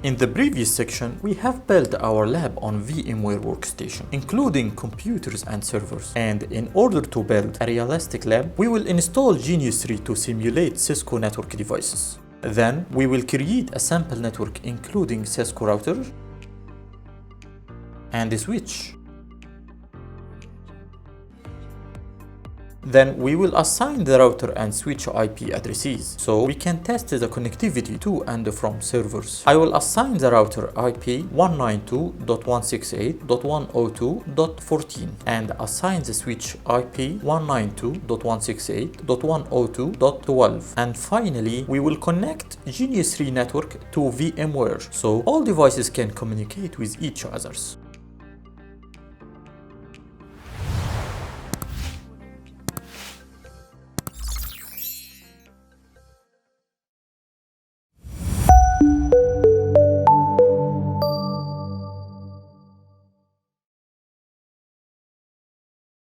In the previous section, we have built our lab on VMware Workstation, including computers and servers. And in order to build a realistic lab, we will install GNS3 to simulate Cisco network devices. Then, we will create a sample network including Cisco router and a switch. Then we will assign the router and switch IP addresses, so we can test the connectivity to and from servers. I will assign the router IP 192.168.102.14 and assign the switch IP 192.168.102.12. And finally, we will connect GNS3 network to VMware, so all devices can communicate with each other.